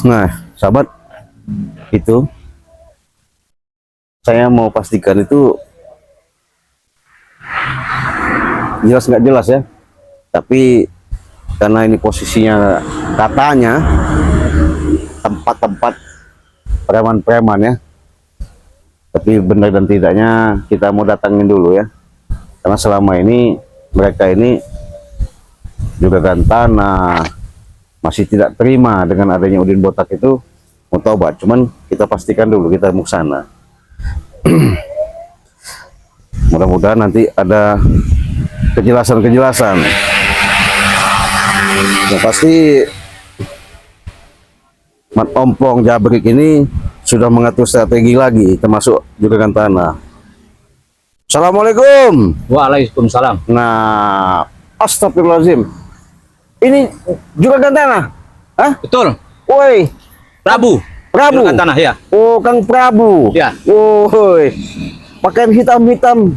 Nah, sahabat, itu saya mau pastikan itu jelas nggak jelas ya. Tapi karena ini posisinya katanya tempat-tempat preman-preman ya. Tapi benar dan tidaknya kita mau datangin dulu ya. Karena selama ini mereka ini juga kan tanah masih tidak terima dengan adanya Udin Botak itu mau tobat. Cuman kita pastikan dulu, kita mau ke sana. Mudah-mudahan nanti ada kejelasan-kejelasan. Yang pasti Mat Ompong Jabrik ini sudah mengatur strategi lagi, termasuk juga kan tanah. Assalamualaikum. Waalaikumsalam. Nah, astagfirullahaladzim. Ini juga kan tanah? Hah? Betul. Woi, Prabu. Prabu. Juragan tanah ya. Oh, Kang Prabu. Ya. Woi, pakaian hitam-hitam.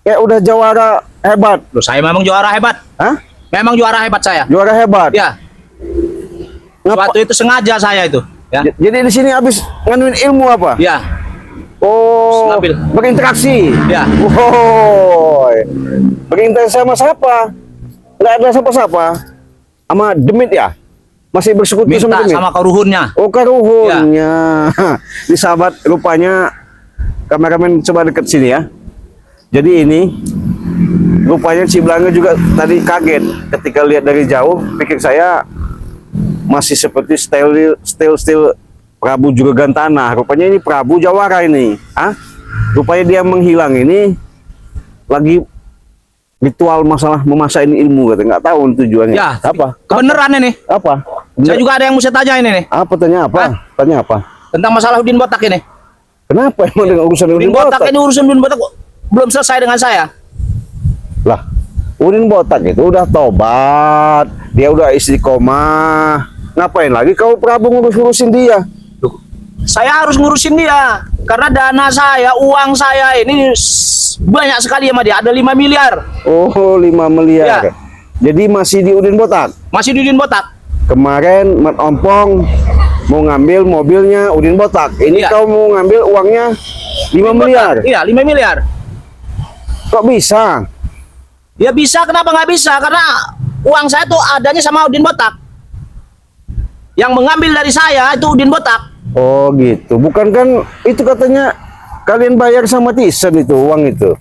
Kayak udah jawara hebat. Loh, saya memang juara hebat. Hah? Memang juara hebat saya. Juara hebat. Ya. Ngapa- Waktu itu sengaja saya itu. Ya. Jadi di sini habis nganuin ilmu apa? Ya. Oh, Stabil. berinteraksi. Ya. Woi, berinteraksi sama siapa? Nggak ada siapa-siapa. Sama Demit ya? Masih bersekutu sama Minta Demit? sama keruhunnya. Oh, karuhunnya. Di sahabat, rupanya kameramen coba deket sini ya. Jadi ini rupanya Ciblanga juga tadi kaget ketika lihat dari jauh. Pikir saya masih seperti style Prabu Juragan Tanah. Rupanya ini Prabu Jawara ini. Ah, rupanya dia menghilang ini lagi ritual masalah memasain ilmu, kata nggak tahu tujuannya. Ya. Apa? Kebenaran ini. Apa? Saya juga ada yang mau saya tanya ini nih. Apa tanya apa? Hah? Tanya apa? Tentang masalah Udin Botak ini. Kenapa emang dengan urusan Udin Udin Botak Botak? ini urusan Udin Botak belum selesai dengan saya. Lah, Udin Botak itu udah tobat, dia udah istiqomah. Ngapain lagi kau Prabu ngurus-ngurusin dia? Saya harus ngurusin dia karena dana saya, uang saya ini banyak sekali sama dia. Ada 5 miliar. Oh, 5 miliar. Ya. Jadi masih di Udin Botak. Masih di Udin Botak. Kemarin Mat Ompong mau ngambil mobilnya Udin Botak. Ini Iya. kau mau ngambil uangnya 5 miliar. Iya, 5 miliar. Kok bisa? Ya bisa, kenapa nggak bisa? Karena uang saya tuh adanya sama Udin Botak. Yang mengambil dari saya itu Udin Botak. Oh gitu. Bukan kan itu katanya kalian bayar sama Tisen itu uang itu.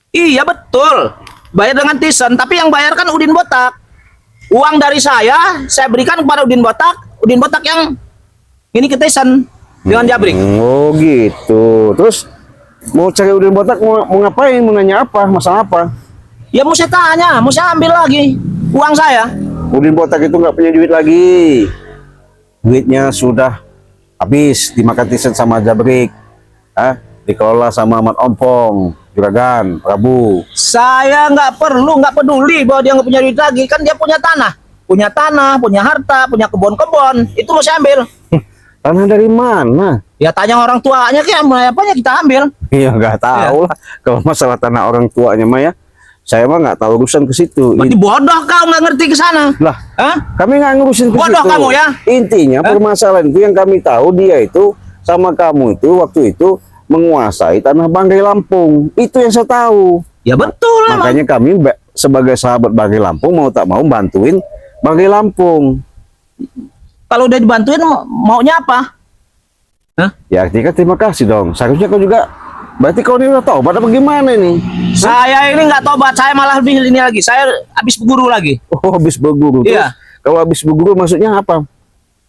Iya betul. Bayar dengan Tisen, tapi yang bayar kan Udin Botak. Uang dari saya berikan kepada Udin Botak. Udin Botak yang ini ke Tisen dengan Jabrik. Oh gitu. Terus mau cari Udin Botak mau ngapain? Mau nanya apa? Masalah apa? Ya mau saya tanya, mau saya ambil lagi uang saya. Udin Botak itu nggak punya duit lagi. Duitnya sudah habis dimakan Tisen sama Jabrik. Dikelola sama Mat Ompong, Juragan, Prabu. Saya nggak peduli bahwa dia nggak punya duit lagi. Kan dia punya tanah, punya harta, punya kebun-kebun. Itu mau saya ambil. Tanah dari mana? Ya tanya orang tuanya, kayak apanya kita ambil. Iya nggak tahu lah. Kalau masalah tanah orang tuanya mah ya, saya mah nggak tahu urusan ke situ. Berarti bodoh kau nggak ngerti ke sana. Lah, Hah? kami nggak ngurusin ke Bodoh situ. kamu ya? Intinya permasalahan itu yang kami tahu dia itu sama kamu itu waktu itu menguasai tanah Banggai Lampung. Itu yang saya tahu. Ya betul lah. Makanya kami sebagai sahabat Banggai Lampung mau tak mau bantuin Banggai Lampung. Kalau udah dibantuin maunya apa? Hah? Ya artinya terima kasih dong. Seharusnya kau juga. Berarti kau ini udah tahu pada bagaimana nih? Saya ini nggak tobat, saya malah lebih ini lagi. Saya habis berguru lagi. Oh, habis berguru. Iya. Terus, kalau habis berguru maksudnya apa?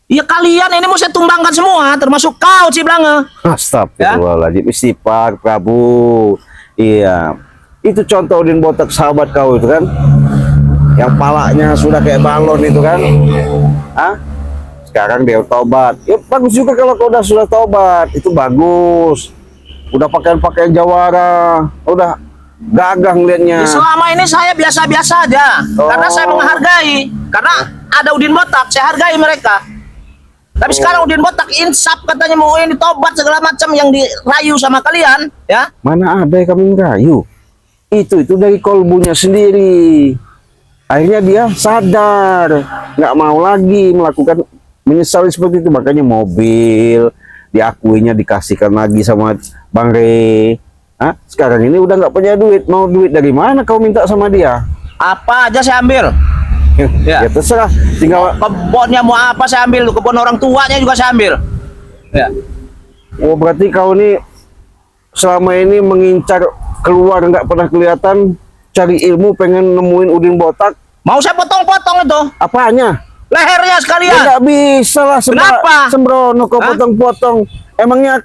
Iya kalian ini mau saya tumbangkan semua, termasuk kau Ciblanga. Astagfirullahaladzim, istighfar Prabu. Iya. Itu contoh Udin Botak sahabat kau itu kan. Yang palanya sudah kayak balon itu kan. Sekarang dia tobat. Ya bagus juga kalau kau sudah tobat. Itu bagus. Udah pakaian Jawara. Udah gagah ngeliatnya. Ya, selama ini saya biasa-biasa aja. Karena saya menghargai. Karena ada Udin Botak, saya hargai mereka. Tapi sekarang Udin Botak insaf katanya mau ini tobat segala macam yang dirayu sama kalian, ya. Mana ada yang kami ngerayu? Itu dari kolbunya sendiri. Akhirnya dia sadar, nggak mau lagi melakukan menyesali seperti itu, makanya mobil diakuinya dikasihkan lagi sama Bang Rey. Hah? Sekarang ini udah nggak punya duit, mau duit dari mana kau minta sama dia? Apa aja saya ambil. Ya terserah, tinggal. Kebunnya mau apa saya ambil, kebun orang tuanya juga saya ambil. Ya. Oh berarti kau ini selama ini mengincar keluar nggak pernah kelihatan, cari ilmu pengen nemuin Udin botak. Mau saya potong-potong itu Apanya? lehernya Ya sekalian. nggak bisa lah, Kenapa? sembrono kau Hah? potong-potong. Emangnya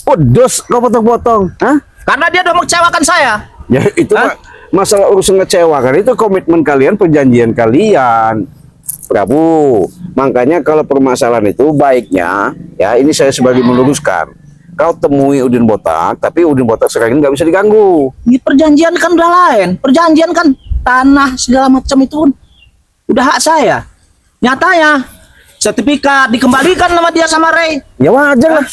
pedes kau potong-potong? Hah? Karena dia udah mengecewakan saya. Ya itu Hah? masalah urusan ngecewakan, itu komitmen kalian, perjanjian kalian, Prabu. Makanya kalau permasalahan itu baiknya, ya ini saya sebagai meluruskan, kau temui Udin botak, tapi Udin botak sekarang ini nggak bisa diganggu. Ini perjanjian kan udah lain. Perjanjian kan tanah segala macam itu udah hak saya. Nyatanya sertifikat dikembalikan sama dia sama Rey. Ya wajar lah,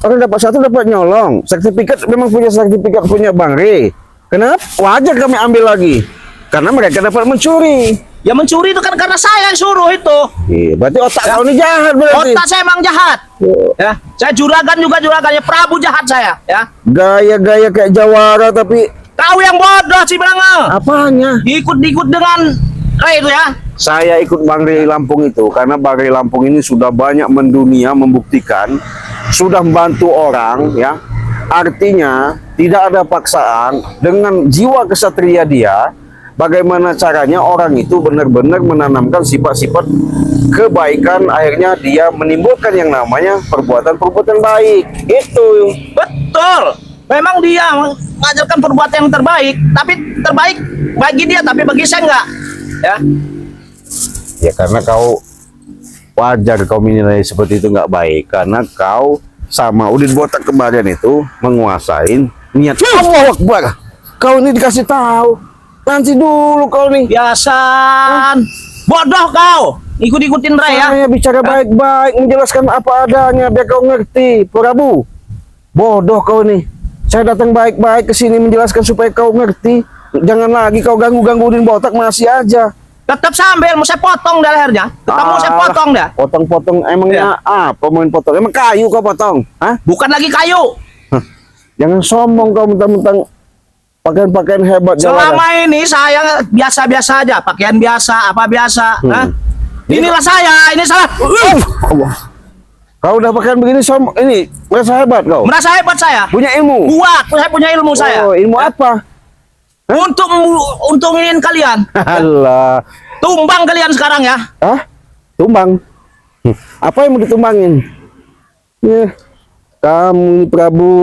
orang dapat satu dapat nyolong. Sertifikat memang punya sertifikat punya Bang Rey. Kenapa? Wajar kami ambil lagi, karena mereka dapat mencuri. Ya mencuri itu kan karena saya yang suruh itu. Iya, berarti otak kau ini jahat berarti. Otak saya emang jahat. Ya, saya juragan juga juragannya Prabu jahat saya. Ya, Gaya-gaya kayak Jawara tapi kau yang bodoh Ciblanga. apanya? Ikut-ikut dengan Rey itu ya. Saya ikut Bang Rey Lampung itu karena Bang Rey Lampung ini sudah banyak mendunia membuktikan, sudah membantu orang ya. Artinya tidak ada paksaan, dengan jiwa kesatria dia. Bagaimana caranya orang itu benar-benar menanamkan sifat-sifat kebaikan, akhirnya dia menimbulkan yang namanya perbuatan-perbuatan baik. Itu. Betul. Memang dia mengajarkan perbuatan yang terbaik, tapi terbaik bagi dia, tapi bagi saya enggak. Ya. Ya karena kau wajar kau menilai seperti itu nggak baik, karena kau sama Udin botak kemarin itu menguasain niat. Allah Akbar. Kau ini dikasih tahu. Nanti dulu kau nih. Biasan. Bodoh kau. Ikut-ikutin Rey ya. Saya bicara baik-baik, menjelaskan apa adanya biar kau ngerti, Prabu. Bodoh kau nih. Saya datang baik-baik ke sini menjelaskan supaya kau ngerti. Jangan lagi kau ganggu-ganggu Udin botak, masih aja. Tetap sambil mau saya potong dah lehernya. Tetap mau saya potong dah. Potong-potong emangnya apa main potong? Emang kayu kau potong? Hah? Bukan lagi kayu. Jangan sombong kau mentang-mentang pakaian-pakaian hebat Jawara. Selama ini saya biasa-biasa aja, pakaian biasa, apa biasa. Hah? Inilah saya, ini salah. Allah. Kau udah pakaian begini ini merasa hebat kau. Merasa hebat saya. Punya ilmu. Kuat, saya punya ilmu saya. Oh, ilmu apa? Untuk untungin kalian. Allah. Tumbang kalian sekarang ya. Hah? Tumbang. Apa yang mau ditumbangin? Ya. Kamu ini Prabu.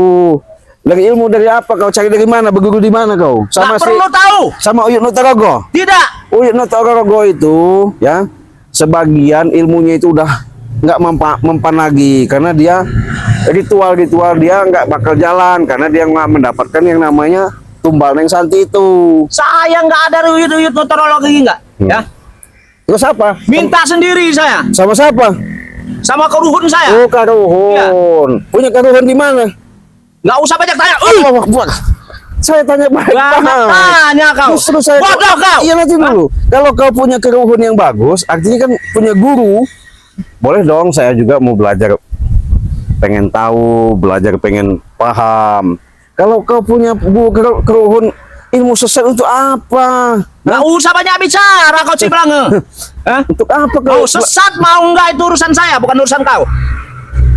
Dari ilmu dari apa kau cari, dari mana? Berguru di mana kau? Nggak perlu tahu. Sama Uyut Notorogo. Tidak. Uyut Notorogo itu ya, sebagian ilmunya itu udah nggak mempan lagi karena dia ritual-ritual dia nggak bakal jalan karena dia nggak mendapatkan yang namanya tumbal yang santi itu. Saya nggak ada uyut-uyut meteorologi nggak. Ya. Terus apa? Minta sendiri saya. Sama siapa? Sama keruhun saya. Oh, Karuhun. Punya Karuhun di mana? Nggak usah banyak tanya. Allah Akbar. Saya tanya baik-baik. Tanya kau. Justru saya Bodoh kau. Iya nanti dulu. Kalau kau punya keruhun yang bagus, artinya kan punya guru. Boleh dong, saya juga mau belajar, pengen tahu, belajar pengen paham. Kalau kau punya keruhun ilmu sesat untuk apa? Nggak usah banyak bicara kau Ciblange. Hah? Untuk apa kau? Mau sesat mau enggak itu urusan saya, bukan urusan kau.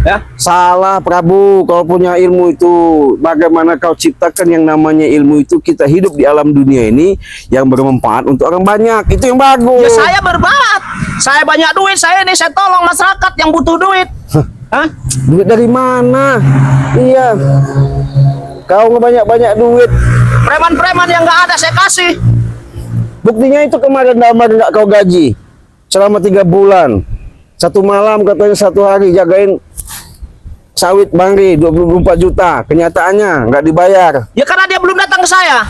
Ya. Salah Prabu, kau punya ilmu itu. Bagaimana kau ciptakan yang namanya ilmu itu, kita hidup di alam dunia ini yang bermanfaat untuk orang banyak. Itu yang bagus. Ya saya berbuat. Saya banyak duit, saya tolong masyarakat yang butuh duit. Hah? Duit dari mana? Iya. Kau nggak banyak-banyak duit. Preman-preman yang nggak ada saya kasih. Buktinya itu kemarin nggak kau gaji selama 3 bulan. Satu malam katanya, satu hari jagain sawit Bang Rey 24 juta. Kenyataannya nggak dibayar. Ya karena dia belum datang ke saya.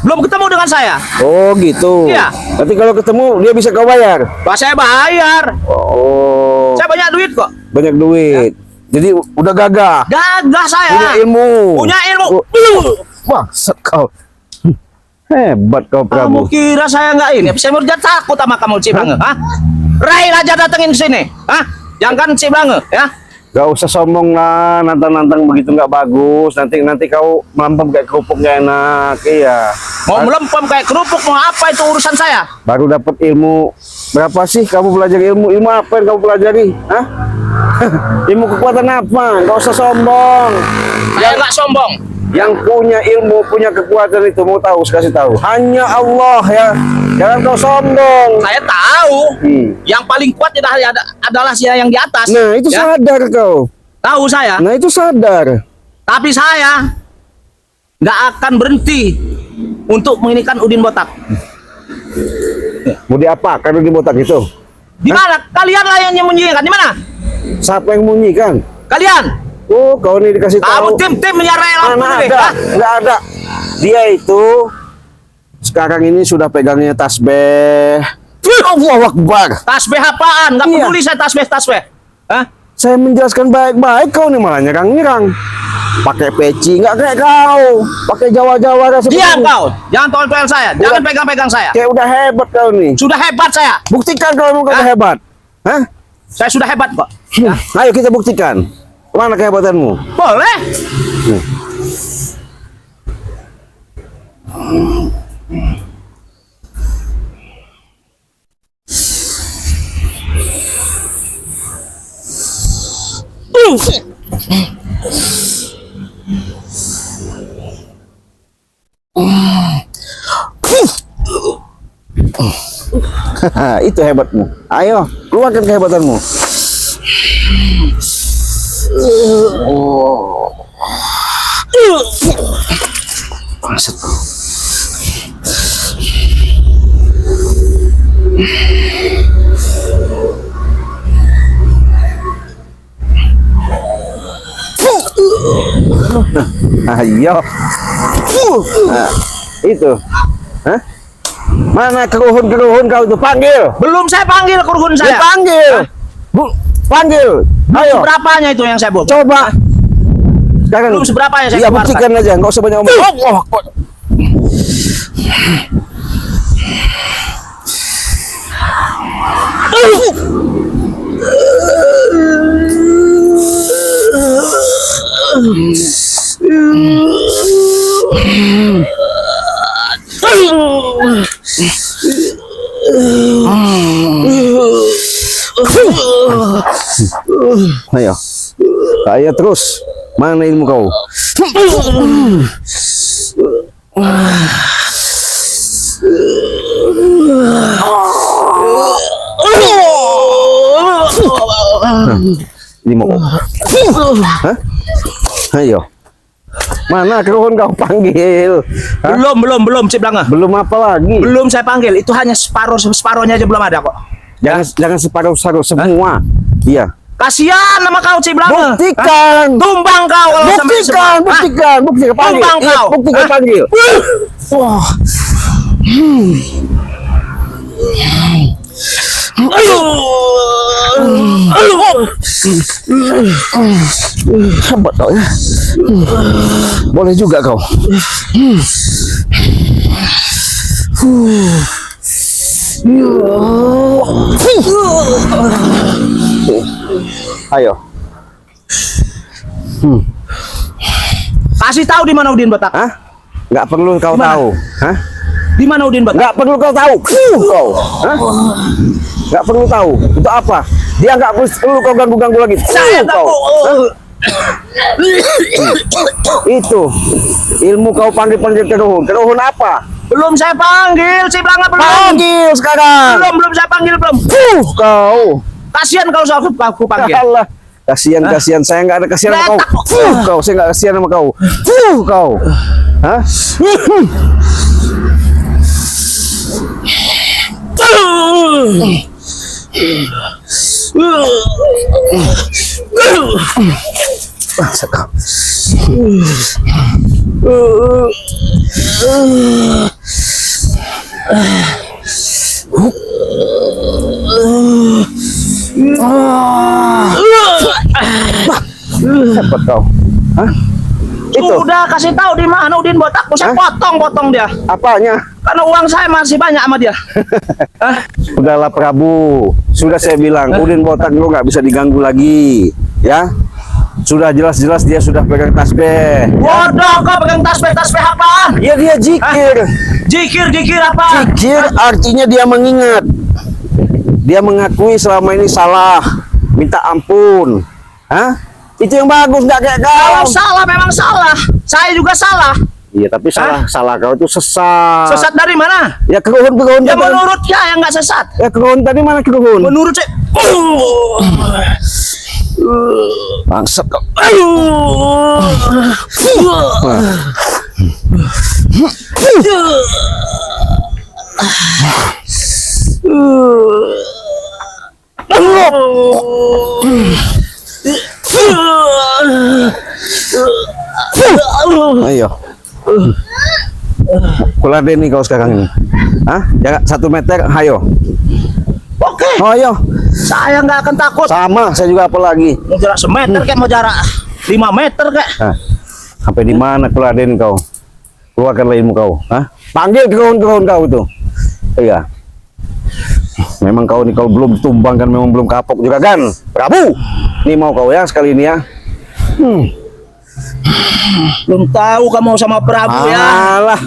Belum ketemu dengan saya. Oh gitu. Iya. Nanti kalau ketemu dia bisa kau bayar. Pak saya bayar. Oh. Saya banyak duit kok. Banyak duit. Jadi udah gagah. Gagah saya. Punya ilmu. Punya ilmu. Wah, kau. Hebat kau Kamu Prabu. kira saya nggak ini? Saya mau takut sama kamu Ciblange. Hah? Rai aja datengin ke sini. Hah? Jangan si Blange, ya. Gak usah sombong lah, nantang-nantang begitu nggak bagus. Nanti kau melempem kayak kerupuk gak enak, iya. Mau melempem kayak kerupuk, mau apa itu urusan saya? Baru dapat ilmu berapa sih kamu belajar ilmu? Ilmu apa yang kamu pelajari? Hah? Ilmu kekuatan apa? Gak usah sombong. Saya nggak sombong. Yang punya ilmu, punya kekuatan itu mau tahu, kasih tahu. Hanya Allah ya. Jangan kau sombong. Saya tahu. Yang paling kuat adalah si yang di atas. Nah, itu ya? sadar kau. Tahu saya. Nah, itu sadar. Tapi saya nggak akan berhenti untuk menginikan Udin Botak. Mau diapakan di botak itu? Di mana? Kalian lah yang menyembunyikan. Di mana? Siapa yang munyikan? Kalian. Oh, kau ini dikasih tahu. Kamu tim-tim menyarai lampu Mana ini. ada? Nggak ada. Dia itu sekarang ini sudah pegangnya tasbih. Allahu Akbar. Tasbih apaan? Nggak Iya. peduli saya tasbih. Hah? Saya menjelaskan baik-baik, kau nih malah nyerang-nyerang. Pakai peci, nggak kayak kau. Pakai Jawa-Jawa seperti Diam ini. kau. Jangan tolol-tolol saya. Jangan pegang-pegang saya. Kayak udah hebat kau nih. Sudah hebat saya. Buktikan kalau kamu Hah? hebat. Hah? Saya sudah hebat kok. Ayo kita buktikan. Mana kehebatanmu? Boleh. Itu hebatmu. Ayo, keluarkan kehebatanmu. Maksud. Ayo. Nah, itu. Hah? Mana keruhun-keruhun kau itu? Panggil. Belum saya panggil kurhun saya. Panggil. Bu, panggil. Ayo. Berapanya itu yang saya belum? Coba. Sekarang. Belum seberapanya saya Iya, keluarkan. buktikan aja, enggak usah banyak ngomong. Allah Akbar. Ayo. Ayo terus. Mana ilmu kau? Ini mau. Hah? Ayo. Mana keruhun kau panggil? Hah? Belum, Cip Blange. Belum apa lagi? Belum saya panggil. Itu hanya separohnya aja belum ada kok. Jangan separuh-separuh semua. Iya. Kasihan nama kau Cip Blange. Buktikan. Tumbang kau kalau sampai Buktikan, semua. buktikan, buktikan panggil. Tumbang Iya, kau. buktikan Hah? panggil. Wah. Hebat kau ya. Boleh juga kau. Ayo. Kasih tahu di mana Udin Botak. Hah? Nggak perlu kau Gimana? tahu. Hah? Di mana Udin Botak? Nggak perlu kau tahu. Kau. Hah? Nggak perlu tahu. Itu apa? Dia nggak perlu kau ganggu-ganggu lagi. Saya kau. tahu. Itu ilmu kau panggil-panggil keruhun. Keruhun apa? Belum saya panggil Cip Blange belum. Panggil sekarang. Belum saya panggil belum. Kau. Kasihan kalau soal aku panggil. Allah. Kasihan saya nggak ada kasihan sama Letak kau. kok. Kau saya nggak kasihan sama kau. Kau. Hah? Masa kau. Hebat kau. Hah? Itu Sudah kasih tahu di mana Udin Botak. Saya Hah? potong dia. apanya? Karena uang saya masih banyak sama dia. Hah? Sudahlah Prabu, sudah saya bilang, Udin botak lu nggak bisa diganggu lagi, ya. Sudah jelas-jelas dia sudah pegang tasbih. Bodoh kau pegang tasbih apaan? Ya dia zikir. Zikir apa? Zikir artinya dia mengingat. Dia mengakui selama ini salah, minta ampun. Hah? Itu yang bagus, nggak kayak Kalau kau. salah memang salah. Saya juga salah. Iya, tapi salah kau itu sesat. Sesat dari mana? Ya keruhun Ya tadi. menurut ya yang nggak sesat. Ya keruhun tadi mana keruhun? Menurut saya. Bangsat kau. Ayo. Kuladen nih kau sekarang ini. Hah? Jarak 1 meter, ayo. Oke. Oh, ayo. Saya nggak akan takut. Sama, saya juga apa lagi. Mau jarak semeter kayak mau jarak 5 meter kayak. Hah? Sampai di mana Kuladen kau? Keluarkanlah ilmu kau. Hah? Panggil keruhun kau itu. Iya. Memang kau nih, kau belum tumbang kan, memang belum kapok juga kan, Prabu. Ini mau kau ya sekali ini ya. Belum tahu kamu sama Prabu ya. Alah.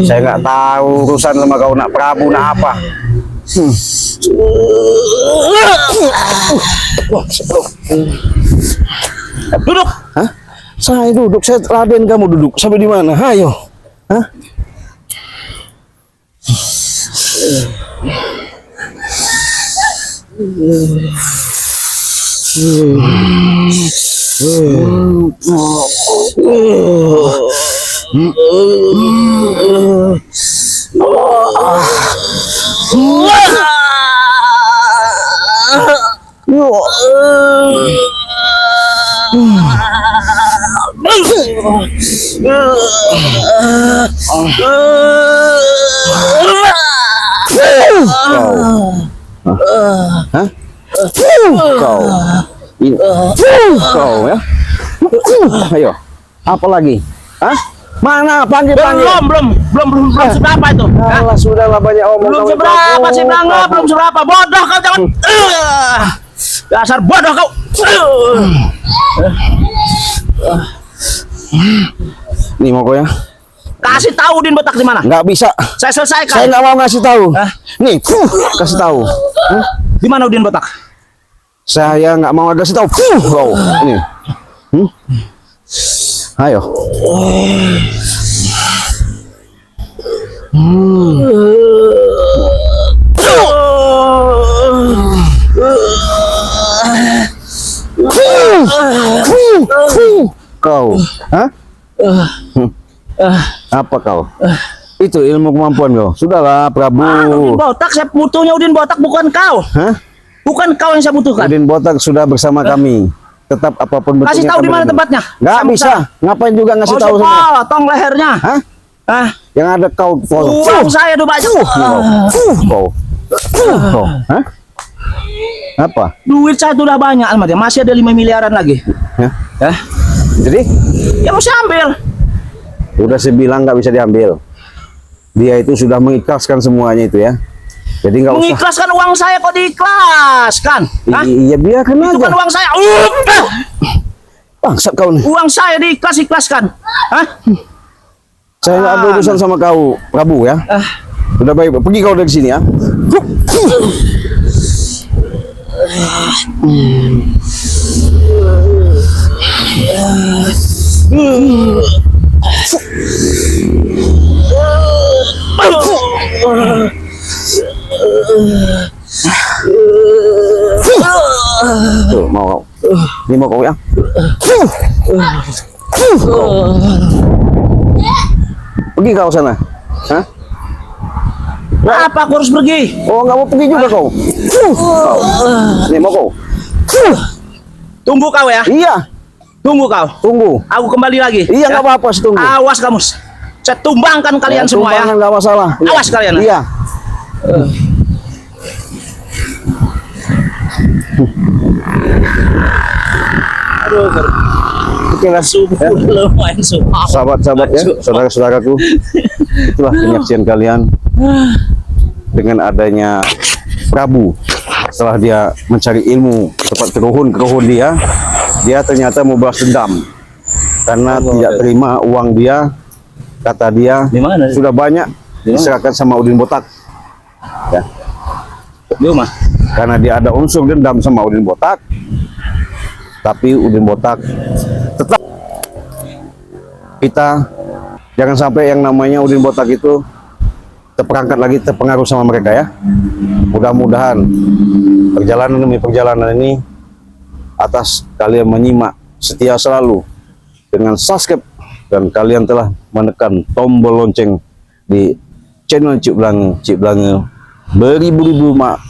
Saya nggak tahu urusan sama kau nak Prabu nak apa. Duduk. Hah? Saya duduk, saya Raden, kamu duduk. Sampai di mana? Ayo. Hah? Hah? Kau. Ini. Kau ya. Ayo. Apa lagi? Hah? Mana? Panggil. Belum seberapa itu. Hah? Alah, sudahlah banyak omong. Belum kau. seberapa sih Belanga, belum seberapa. Bodoh kau jangan. Dasar bodoh kau. Nih mau kau ya? Kasih tahu Udin botak di mana? Nggak bisa. Saya selesaikan. Saya nggak mau ngasih tahu. Hah? Nih, kasih tahu. Hah? Di mana Udin botak? Saya nggak mau kasih tahu. Kau. Ini. Ayo. Kau. Hah? Apa kau? Itu ilmu kemampuan kau. Sudahlah, Prabu. Udin botak, saya butuhnya Udin botak bukan kau. Hah? Bukan kau yang saya butuhkan. Udin botak sudah bersama kami. Tetap apapun bentuknya. Kasih tahu di kami mana ini. tempatnya. Nggak Sama bisa. Ngapain juga ngasih tahu semua? potong lehernya. Hah? Ah, Yang ada kau uang saya udah banyak. Kau. Hah? Apa? Duit saya udah banyak, Almat. Masih ada 5 miliaran lagi. Hah? Hah? Jadi Ya mau saya ambil. udah saya bilang nggak bisa diambil. Dia itu sudah mengikhlaskan semuanya itu ya. Jadi nggak usah. Mengikhlaskan uang saya kok diikhlaskan? Hah? Iya, biarkan Itu aja. kan uang saya. Bangsat kau nih. Uang saya diikhlaskan. Hah? Saya nggak ada urusan sama kau, Prabu ya. Udah baik, pergi kau dari sini ya. Tuh, mau kau. Ini mau kau ya. Pergi kau sana. Hah? Apa aku harus pergi? Oh, nggak mau pergi juga kau. Kau. Nih mau kau. Tunggu kau ya. Iya, Tunggu kau. tunggu. Aku kembali lagi. Iya, nggak apa-apa, tunggu. Awas kamu. Saya tumbangkan kalian semua ya. Nggak masalah. Iya. Awas kalian. Iya. Aduh, Oke lah. lumayan sumpah. Sahabat-sahabat ya, saudara-saudaraku. Itulah penyaksian kalian dengan adanya Prabu. Setelah dia mencari ilmu tempat keruhun dia ternyata mau balas dendam karena tidak terima uang dia. Kata dia Di mana? sudah banyak diserahkan sama Udin Botak ya, Di rumah. karena dia ada unsur dendam sama Udin Botak, tapi Udin Botak tetap. Kita jangan sampai yang namanya Udin Botak itu terperangkap lagi, terpengaruh sama mereka ya. Mudah-mudahan perjalanan demi perjalanan ini, atas kalian menyimak setia selalu dengan subscribe dan kalian telah menekan tombol lonceng di channel Cik Blange, beribu-ribu mak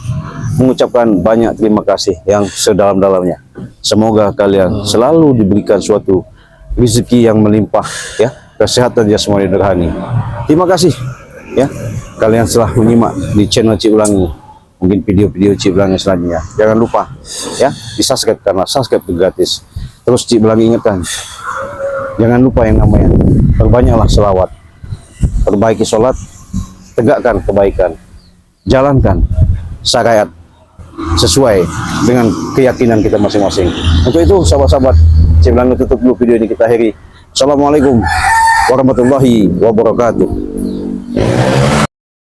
mengucapkan banyak terima kasih yang sedalam-dalamnya. Semoga kalian selalu diberikan suatu rezeki yang melimpah ya, kesehatan jasmani dan rohani. Terima kasih ya kalian telah menyimak di channel Cik Blange. Mungkin video-video Cik Blange selanjutnya. Jangan lupa ya di subscribe karena subscribe itu gratis. Terus Cik Blange ingatkan, jangan lupa yang namanya perbanyaklah selawat, perbaiki sholat, tegakkan kebaikan, jalankan syariat sesuai dengan keyakinan kita masing-masing. Untuk itu sahabat-sahabat, Cik Blange tutup dulu video ini, kita akhiri. Assalamualaikum warahmatullahi wabarakatuh.